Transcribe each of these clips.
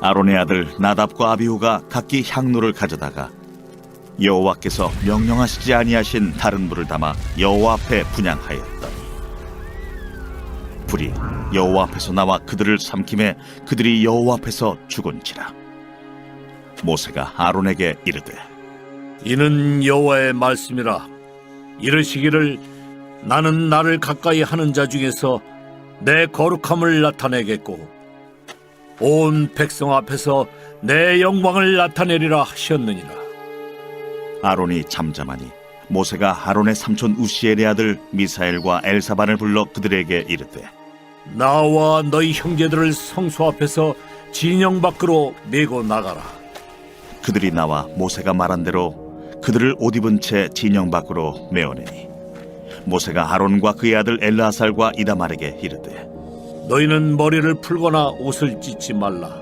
아론의 아들 나답과 아비후가 각기 향로를 가져다가 여호와께서 명령하시지 아니하신 다른 불을 담아 여호와 앞에 분향하였더니 불이 여호와 앞에서 나와 그들을 삼킴에 그들이 여호와 앞에서 죽은지라. 모세가 아론에게 이르되 이는 여호와의 말씀이라. 이르시기를 나는 나를 가까이 하는 자 중에서 내 거룩함을 나타내겠고 온 백성 앞에서 내 영광을 나타내리라 하셨느니라. 아론이 잠잠하니 모세가 아론의 삼촌 우시엘의 아들 미사엘과 엘사반을 불러 그들에게 이르되 나와 너희 형제들을 성소 앞에서 진영 밖으로 내고 나가라. 그들이 나와 모세가 말한 대로 그들을 옷 입은 채 진영 밖으로 내어내니 모세가 아론과 그의 아들 엘르아살과 이다말에게 이르되 너희는 머리를 풀거나 옷을 찢지 말라.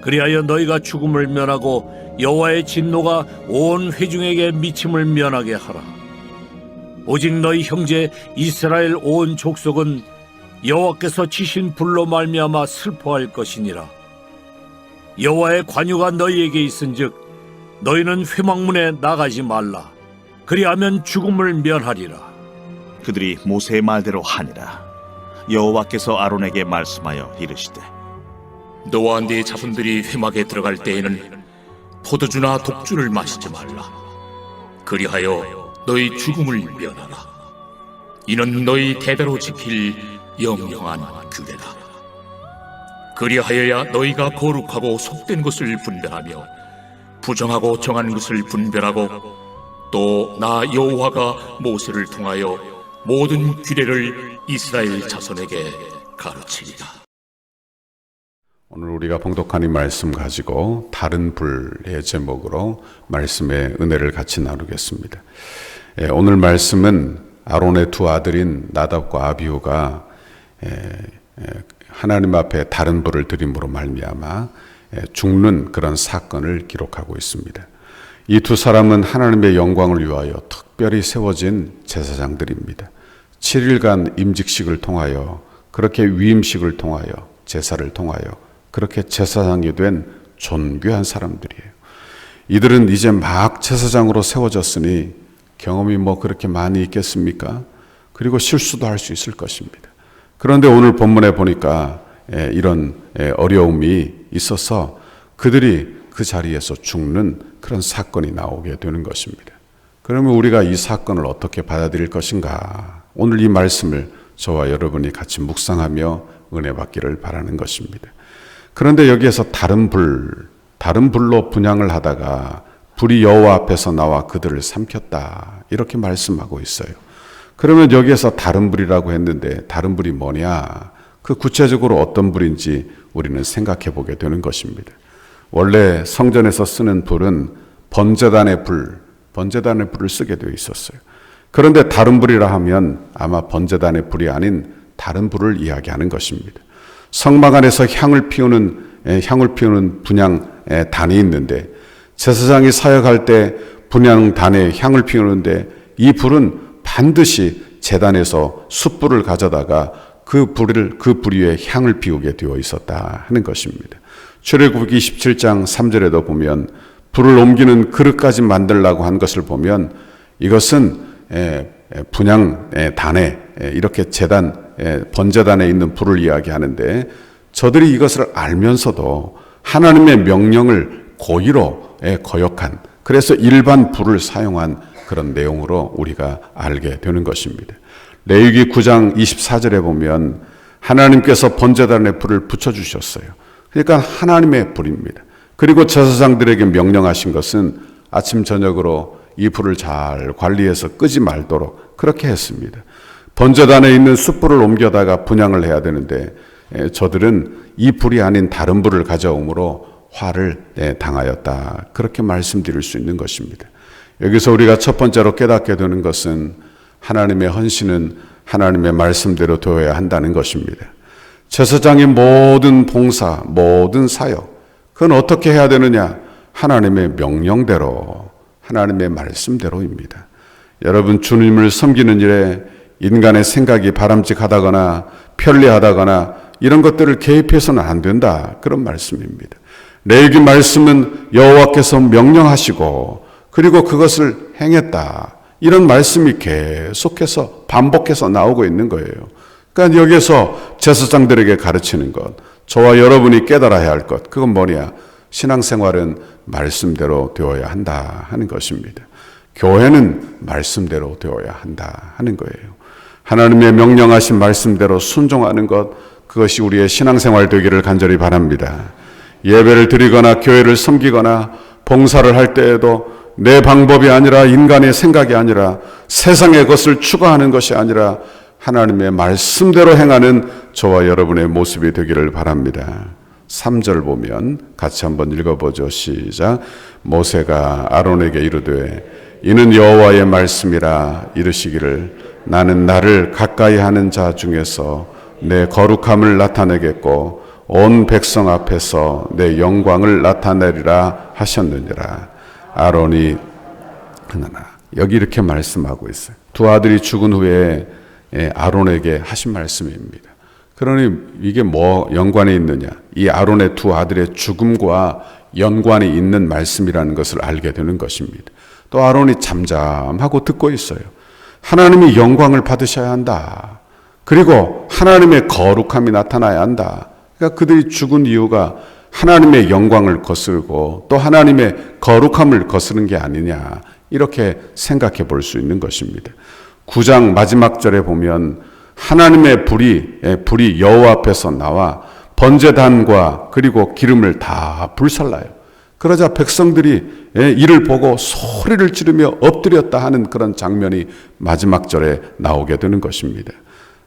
그리하여 너희가 죽음을 면하고 여호와의 진노가 온 회중에게 미침을 면하게 하라. 오직 너희 형제 이스라엘 온 족속은 여호와께서 치신 불로 말미암아 슬퍼할 것이니라. 여호와의 관유가 너희에게 있은즉 너희는 회막문에 나가지 말라. 그리하면 죽음을 면하리라. 그들이 모세의 말대로 하니라. 여호와께서 아론에게 말씀하여 이르시되 너와 네 자손들이 회막에 들어갈 때에는 포도주나 독주를 마시지 말라. 그리하여 너희 죽음을 면하라. 이는 너희 대대로 지킬 영영한 규례다. 그리하여야 너희가 거룩하고 속된 것을 분별하며 부정하고 정한 것을 분별하고 또 나 여호와가 모세를 통하여 모든 규례를 이스라엘 자손에게 가르치리라. 오늘 우리가 봉독한 이 말씀 가지고 다른 불의 제목으로 말씀의 은혜를 같이 나누겠습니다. 오늘 말씀은 아론의 두 아들인 나답과 아비후가 하나님 앞에 다른 불을 드림으로 말미암아 죽는 그런 사건을 기록하고 있습니다. 이 두 사람은 하나님의 영광을 위하여 특별히 세워진 제사장들입니다. 7일간 임직식을 통하여 그렇게 위임식을 통하여 제사를 통하여 그렇게 제사장이 된 존귀한 사람들이에요. 이들은 이제 막 제사장으로 세워졌으니 경험이 뭐 그렇게 많이 있겠습니까? 그리고 실수도 할 수 있을 것입니다. 그런데 오늘 본문에 보니까 이런 어려움이 있어서 그들이 그 자리에서 죽는 그런 사건이 나오게 되는 것입니다. 그러면 우리가 이 사건을 어떻게 받아들일 것인가? 오늘 이 말씀을 저와 여러분이 같이 묵상하며 은혜 받기를 바라는 것입니다. 그런데 여기에서 다른 불로 분향을 하다가 불이 여호와 앞에서 나와 그들을 삼켰다 이렇게 말씀하고 있어요. 그러면 여기에서 다른 불이라고 했는데 다른 불이 뭐냐? 그 구체적으로 어떤 불인지 우리는 생각해 보게 되는 것입니다. 원래 성전에서 쓰는 불은 번제단의 불을 쓰게 되어 있었어요. 그런데 다른 불이라 하면 아마 번제단의 불이 아닌 다른 불을 이야기하는 것입니다. 성막 안에서 향을 피우는 분향단이 있는데 제사장이 사역할 때 분향단에 향을 피우는데 이 불은 반드시 제단에서 숯불을 가져다가 그 불 위에 향을 피우게 되어 있었다 하는 것입니다. 출애굽기 17장 3절에도 보면 불을 옮기는 그릇까지 만들라고 한 것을 보면 이것은 분향단에 이렇게 번제단에 있는 불을 이야기하는데 저들이 이것을 알면서도 하나님의 명령을 고의로 거역한 그래서 일반 불을 사용한 그런 내용으로 우리가 알게 되는 것입니다. 레위기 9장 24절에 보면 하나님께서 번제단에 불을 붙여주셨어요. 그러니까 하나님의 불입니다. 그리고 제사장들에게 명령하신 것은 아침 저녁으로 이 불을 잘 관리해서 끄지 말도록 그렇게 했습니다. 번제단에 있는 숯불을 옮겨다가 분향을 해야 되는데 저들은 이 불이 아닌 다른 불을 가져오므로 화를 당하였다. 그렇게 말씀드릴 수 있는 것입니다. 여기서 우리가 첫 번째로 깨닫게 되는 것은 하나님의 헌신은 하나님의 말씀대로 되어야 한다는 것입니다. 제사장의 모든 봉사, 모든 사역, 그건 어떻게 해야 되느냐? 하나님의 명령대로, 하나님의 말씀대로입니다. 여러분, 주님을 섬기는 일에 인간의 생각이 바람직하다거나 편리하다거나 이런 것들을 개입해서는 안 된다. 그런 말씀입니다. 레위기 말씀은 여호와께서 명령하시고 그리고 그것을 행했다. 이런 말씀이 계속해서 반복해서 나오고 있는 거예요. 그러니까 여기에서 제사장들에게 가르치는 것, 저와 여러분이 깨달아야 할 것, 그건 뭐냐? 신앙생활은 말씀대로 되어야 한다 하는 것입니다. 교회는 말씀대로 되어야 한다 하는 거예요. 하나님의 명령하신 말씀대로 순종하는 것, 그것이 우리의 신앙생활 되기를 간절히 바랍니다. 예배를 드리거나 교회를 섬기거나 봉사를 할 때에도 내 방법이 아니라 인간의 생각이 아니라 세상의 것을 추구하는 것이 아니라 하나님의 말씀대로 행하는 저와 여러분의 모습이 되기를 바랍니다. 3절 보면 같이 한번 읽어보죠. 시작. 모세가 아론에게 이르되 이는 여호와의 말씀이라 이르시기를 나는 나를 가까이 하는 자 중에서 내 거룩함을 나타내겠고 온 백성 앞에서 내 영광을 나타내리라 하셨느니라. 아론이 하나 여기 이렇게 말씀하고 있어요. 두 아들이 죽은 후에 아론에게 하신 말씀입니다. 그러니 이게 뭐 연관이 있느냐? 이 아론의 두 아들의 죽음과 연관이 있는 말씀이라는 것을 알게 되는 것입니다. 또 아론이 잠잠하고 듣고 있어요. 하나님이 영광을 받으셔야 한다. 그리고 하나님의 거룩함이 나타나야 한다. 그러니까 그들이 죽은 이유가 하나님의 영광을 거스르고 또 하나님의 거룩함을 거스르는 게 아니냐, 이렇게 생각해 볼 수 있는 것입니다. 9장 마지막 절에 보면 하나님의 불이 여호와 앞에서 나와 번제단과 그리고 기름을 다 불살라요. 그러자 백성들이 이를 보고 소리를 지르며 엎드렸다 하는 그런 장면이 마지막 절에 나오게 되는 것입니다.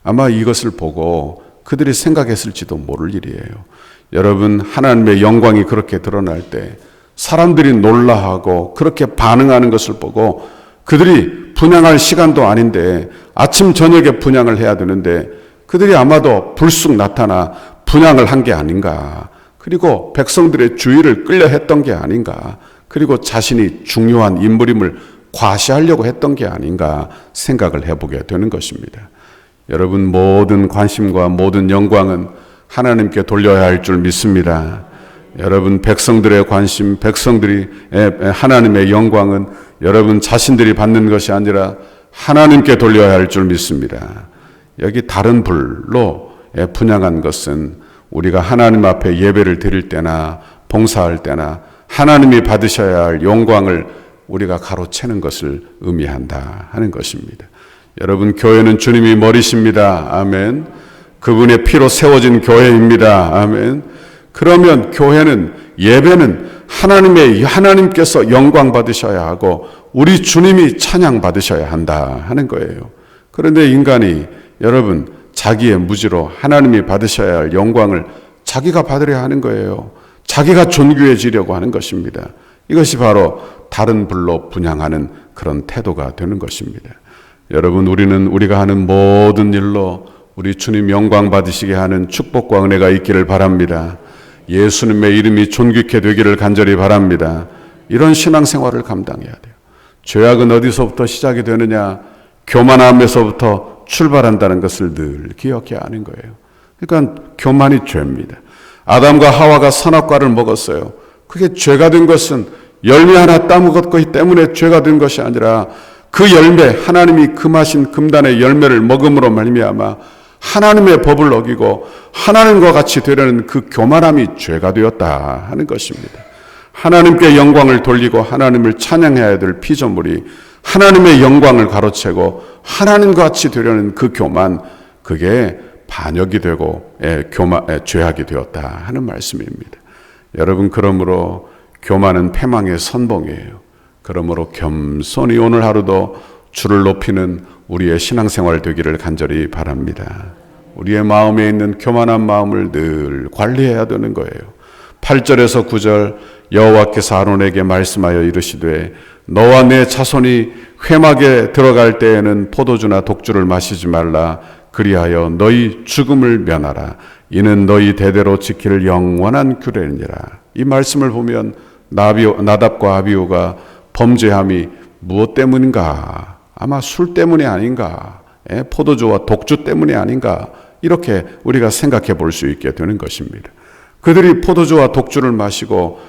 아마 이것을 보고 그들이 생각했을지도 모를 일이에요. 여러분, 하나님의 영광이 그렇게 드러날 때 사람들이 놀라하고 그렇게 반응하는 것을 보고 그들이 분향할 시간도 아닌데 아침 저녁에 분향을 해야 되는데 그들이 아마도 불쑥 나타나 분향을 한 게 아닌가, 그리고 백성들의 주의를 끌려 했던 게 아닌가, 그리고 자신이 중요한 인물임을 과시하려고 했던 게 아닌가 생각을 해보게 되는 것입니다. 여러분, 모든 관심과 모든 영광은 하나님께 돌려야 할 줄 믿습니다. 여러분, 백성들의 관심, 백성들이 하나님의 영광은 여러분 자신들이 받는 것이 아니라 하나님께 돌려야 할 줄 믿습니다. 여기 다른 불로 분향한 것은 우리가 하나님 앞에 예배를 드릴 때나 봉사할 때나 하나님이 받으셔야 할 영광을 우리가 가로채는 것을 의미한다 하는 것입니다. 여러분, 교회는 주님이 머리십니다. 아멘. 그분의 피로 세워진 교회입니다. 아멘. 그러면 교회는, 예배는 하나님께서 영광 받으셔야 하고 우리 주님이 찬양 받으셔야 한다 하는 거예요. 그런데 인간이, 여러분, 자기의 무지로 하나님이 받으셔야 할 영광을 자기가 받으려 하는 거예요. 자기가 존귀해지려고 하는 것입니다. 이것이 바로 다른 불로 분향하는 그런 태도가 되는 것입니다. 여러분, 우리는 우리가 하는 모든 일로 우리 주님 영광 받으시게 하는 축복과 은혜가 있기를 바랍니다. 예수님의 이름이 존귀케 되기를 간절히 바랍니다. 이런 신앙생활을 감당해야 돼요. 죄악은 어디서부터 시작이 되느냐? 교만함에서부터 출발한다는 것을 늘 기억해야 하는 거예요. 그러니까 교만이 죄입니다. 아담과 하와가 선악과를 먹었어요. 그게 죄가 된 것은 열매 하나 따먹었기 때문에 죄가 된 것이 아니라 그 열매, 하나님이 금하신 금단의 열매를 먹음으로 말미암아 하나님의 법을 어기고 하나님과 같이 되려는 그 교만함이 죄가 되었다 하는 것입니다. 하나님께 영광을 돌리고 하나님을 찬양해야 될 피조물이 하나님의 영광을 가로채고 하나님과 같이 되려는 그 교만, 그게 반역이 되고 죄악이 되었다 하는 말씀입니다. 여러분, 그러므로 교만은 패망의 선봉이에요. 그러므로 겸손히 오늘 하루도 주를 높이는 우리의 신앙생활 되기를 간절히 바랍니다. 우리의 마음에 있는 교만한 마음을 늘 관리해야 되는 거예요. 8절에서 9절, 여호와께서 아론에게 말씀하여 이르시되 너와 내 자손이 회막에 들어갈 때에는 포도주나 독주를 마시지 말라. 그리하여 너희 죽음을 면하라. 이는 너희 대대로 지킬 영원한 규례니라. 이 말씀을 보면 나답과 아비후가 범죄함이 무엇 때문인가? 아마 술 때문이 아닌가? 포도주와 독주 때문이 아닌가? 이렇게 우리가 생각해 볼 수 있게 되는 것입니다. 그들이 포도주와 독주를 마시고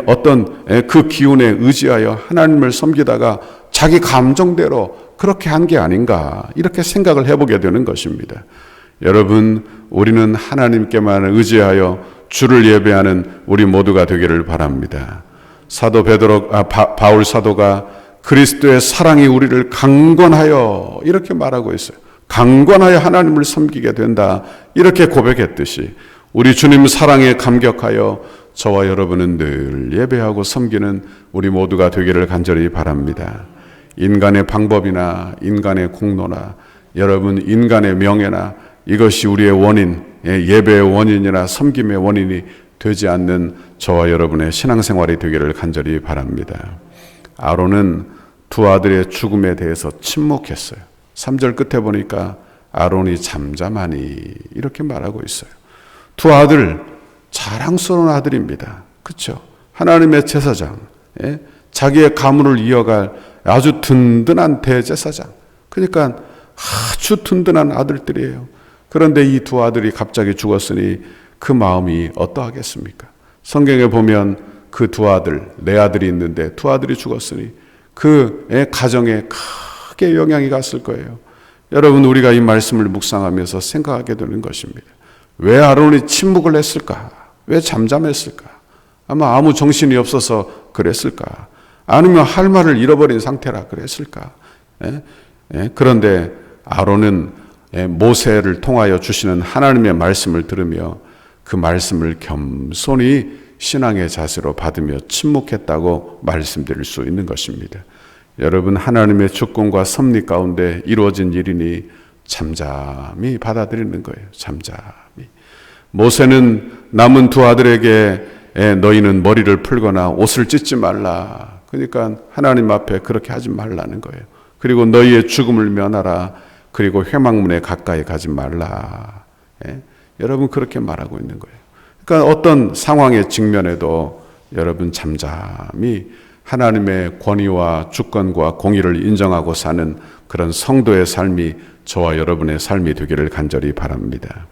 어떤 그 기운에 의지하여 하나님을 섬기다가 자기 감정대로 그렇게 한 게 아닌가 이렇게 생각을 해보게 되는 것입니다. 여러분, 우리는 하나님께만 의지하여 주를 예배하는 우리 모두가 되기를 바랍니다. 바울 사도가 그리스도의 사랑이 우리를 강권하여 이렇게 말하고 있어요. 강권하여 하나님을 섬기게 된다 이렇게 고백했듯이 우리 주님 사랑에 감격하여 저와 여러분은 늘 예배하고 섬기는 우리 모두가 되기를 간절히 바랍니다. 인간의 방법이나 인간의 공로나 여러분 인간의 명예나 이것이 우리의 원인, 예배의 원인이나 섬김의 원인이 되지 않는 저와 여러분의 신앙생활이 되기를 간절히 바랍니다. 아론은 두 아들의 죽음에 대해서 침묵했어요. 3절 끝에 보니까 아론이 잠잠하니 이렇게 말하고 있어요. 두 아들 자랑스러운 아들입니다. 그렇죠? 하나님의 제사장, 자기의 가문을 이어갈 아주 든든한 대제사장. 그러니까 아주 든든한 아들들이에요. 그런데 이 두 아들이 갑자기 죽었으니 그 마음이 어떠하겠습니까? 성경에 보면 그 두 아들, 네 아들이 있는데 두 아들이 죽었으니 그 가정에 크게 영향이 갔을 거예요. 여러분, 우리가 이 말씀을 묵상하면서 생각하게 되는 것입니다. 왜 아론이 침묵을 했을까? 왜 잠잠했을까? 아마 아무 정신이 없어서 그랬을까? 아니면 할 말을 잃어버린 상태라 그랬을까? 그런데 아론은 모세를 통하여 주시는 하나님의 말씀을 들으며 그 말씀을 겸손히 신앙의 자세로 받으며 침묵했다고 말씀드릴 수 있는 것입니다. 여러분, 하나님의 주권과 섭리 가운데 이루어진 일이니 잠잠히 받아들이는 거예요. 잠잠히. 모세는 남은 두 아들에게 너희는 머리를 풀거나 옷을 찢지 말라. 그러니까 하나님 앞에 그렇게 하지 말라는 거예요. 그리고 너희의 죽음을 면하라. 그리고 회막문에 가까이 가지 말라. 여러분, 그렇게 말하고 있는 거예요. 그러니까 어떤 상황의 직면에도 여러분 잠잠히 하나님의 권위와 주권과 공의를 인정하고 사는 그런 성도의 삶이 저와 여러분의 삶이 되기를 간절히 바랍니다.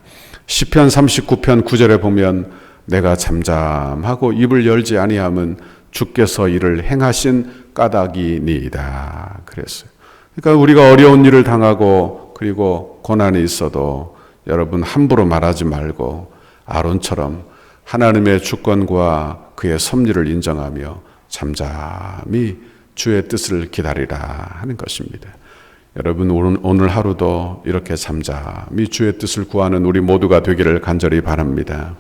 시편 39편 9절에 보면 내가 잠잠하고 입을 열지 아니함은 주께서 이를 행하신 까닭이니이다 그랬어요. 그러니까 우리가 어려운 일을 당하고 그리고 고난이 있어도 여러분 함부로 말하지 말고 아론처럼 하나님의 주권과 그의 섭리를 인정하며 잠잠히 주의 뜻을 기다리라 하는 것입니다. 여러분, 오늘 하루도 이렇게 잠잠히 주의 뜻을 구하는 우리 모두가 되기를 간절히 바랍니다.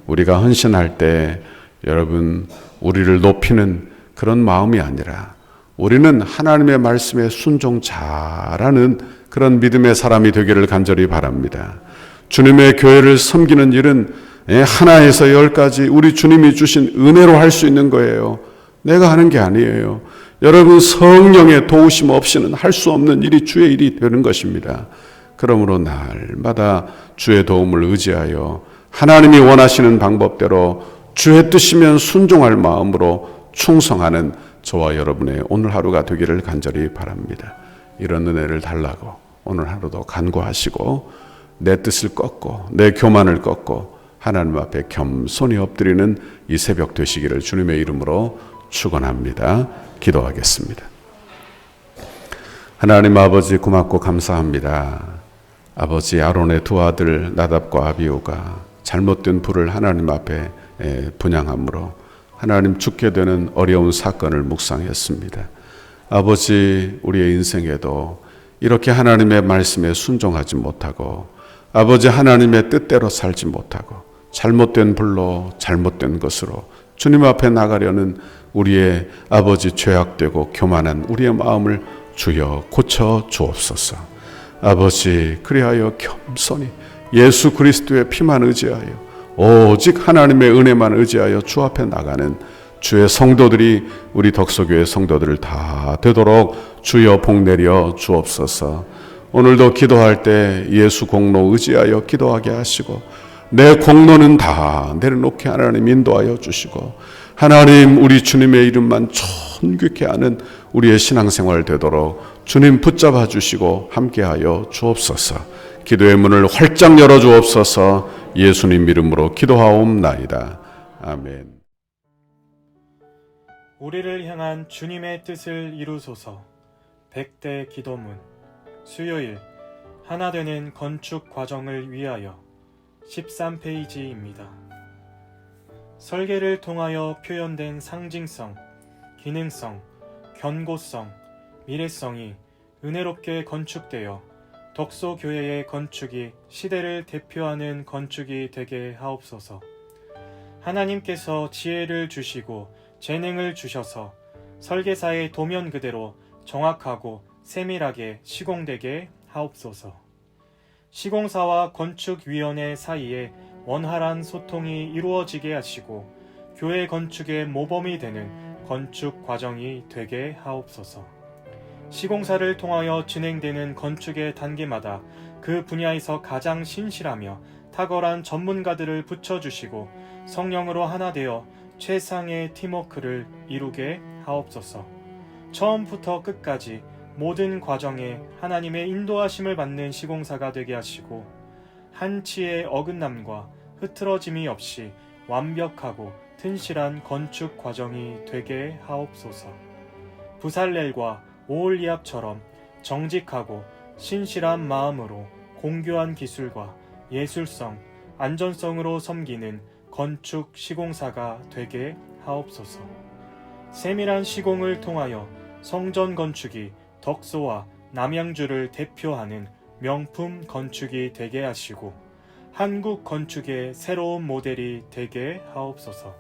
우리가 헌신할 때 여러분 우리를 높이는 그런 마음이 아니라 우리는 하나님의 말씀에 순종 잘하는 그런 믿음의 사람이 되기를 간절히 바랍니다. 주님의 교회를 섬기는 일은 하나에서 10까지 우리 주님이 주신 은혜로 할 수 있는 거예요. 내가 하는 게 아니에요. 여러분, 성령의 도우심 없이는 할 수 없는 일이 주의 일이 되는 것입니다. 그러므로 날마다 주의 도움을 의지하여 하나님이 원하시는 방법대로 주의 뜻이면 순종할 마음으로 충성하는 저와 여러분의 오늘 하루가 되기를 간절히 바랍니다. 이런 은혜를 달라고 오늘 하루도 간구하시고 내 뜻을 꺾고 내 교만을 꺾고 하나님 앞에 겸손히 엎드리는 이 새벽 되시기를 주님의 이름으로 축원합니다. 기도하겠습니다. 하나님 아버지, 고맙고 감사합니다. 아버지, 아론의 두 아들 나답과 아비후가 잘못된 불을 하나님 앞에 분향함으로 하나님 죽게 되는 어려운 사건을 묵상했습니다. 아버지, 우리의 인생에도 이렇게 하나님의 말씀에 순종하지 못하고 아버지 하나님의 뜻대로 살지 못하고 잘못된 불로 잘못된 것으로 주님 앞에 나가려는 우리의 아버지 죄악되고 교만한 우리의 마음을 주여 고쳐 주옵소서. 아버지, 그리하여 겸손히 예수 그리스도의 피만 의지하여 오직 하나님의 은혜만 의지하여 주 앞에 나가는 주의 성도들이 우리 덕소교회 성도들을 다 되도록 주여 복내려 주옵소서. 오늘도 기도할 때 예수 공로 의지하여 기도하게 하시고 내 공로는 다 내려놓게 하나님 인도하여 주시고 하나님 우리 주님의 이름만 존귀케 하는 우리의 신앙생활 되도록 주님 붙잡아 주시고 함께하여 주옵소서. 기도의 문을 활짝 열어주옵소서. 예수님 이름으로 기도하옵나이다. 아멘. 우리를 향한 주님의 뜻을 이루소서. 100대 기도문. 수요일 하나 되는 건축 과정을 위하여 13페이지입니다. 설계를 통하여 표현된 상징성, 기능성, 견고성, 미래성이 은혜롭게 건축되어 덕소교회의 건축이 시대를 대표하는 건축이 되게 하옵소서. 하나님께서 지혜를 주시고 재능을 주셔서 설계사의 도면 그대로 정확하고 세밀하게 시공되게 하옵소서. 시공사와 건축위원회 사이에 원활한 소통이 이루어지게 하시고 교회 건축의 모범이 되는 건축 과정이 되게 하옵소서. 시공사를 통하여 진행되는 건축의 단계마다 그 분야에서 가장 신실하며 탁월한 전문가들을 붙여주시고 성령으로 하나 되어 최상의 팀워크를 이루게 하옵소서. 처음부터 끝까지 모든 과정에 하나님의 인도하심을 받는 시공사가 되게 하시고 한치의 어긋남과 흐트러짐이 없이 완벽하고 튼실한 건축 과정이 되게 하옵소서. 부살렐과 오홀리압처럼 정직하고 신실한 마음으로 공교한 기술과 예술성, 안전성으로 섬기는 건축 시공사가 되게 하옵소서. 세밀한 시공을 통하여 성전 건축이 덕소와 남양주를 대표하는 명품 건축이 되게 하시고 한국 건축의 새로운 모델이 되게 하옵소서.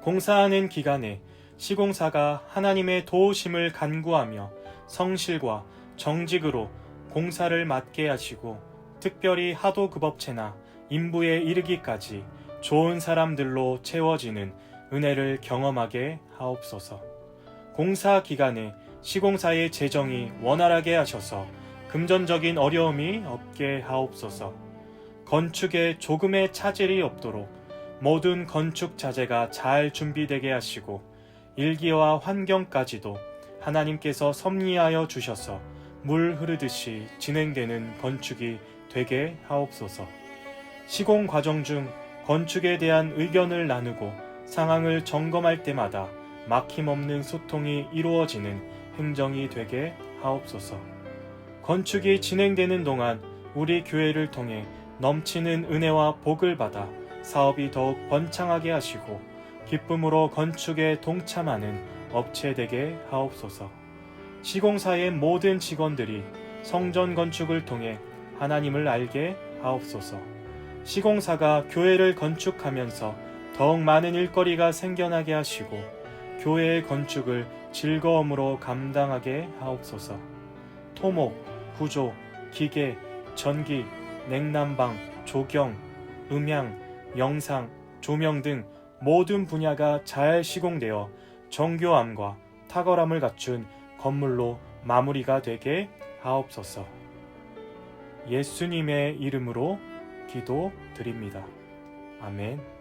공사하는 기간에 시공사가 하나님의 도우심을 간구하며 성실과 정직으로 공사를 맡게 하시고 특별히 하도급업체나 인부에 이르기까지 좋은 사람들로 채워지는 은혜를 경험하게 하옵소서. 공사 기간에 시공사의 재정이 원활하게 하셔서 금전적인 어려움이 없게 하옵소서. 건축에 조금의 차질이 없도록 모든 건축 자재가 잘 준비되게 하시고 일기와 환경까지도 하나님께서 섭리하여 주셔서 물 흐르듯이 진행되는 건축이 되게 하옵소서. 시공 과정 중 건축에 대한 의견을 나누고 상황을 점검할 때마다 막힘없는 소통이 이루어지는 행정이 되게 하옵소서. 건축이 진행되는 동안 우리 교회를 통해 넘치는 은혜와 복을 받아 사업이 더욱 번창하게 하시고 기쁨으로 건축에 동참하는 업체 되게 하옵소서. 시공사의 모든 직원들이 성전 건축을 통해 하나님을 알게 하옵소서. 시공사가 교회를 건축하면서 더욱 많은 일거리가 생겨나게 하시고 교회의 건축을 즐거움으로 감당하게 하옵소서. 토목, 구조, 기계, 전기, 냉난방, 조경, 음향, 영상, 조명 등 모든 분야가 잘 시공되어 정교함과 탁월함을 갖춘 건물로 마무리가 되게 하옵소서. 예수님의 이름으로 기도드립니다. 아멘.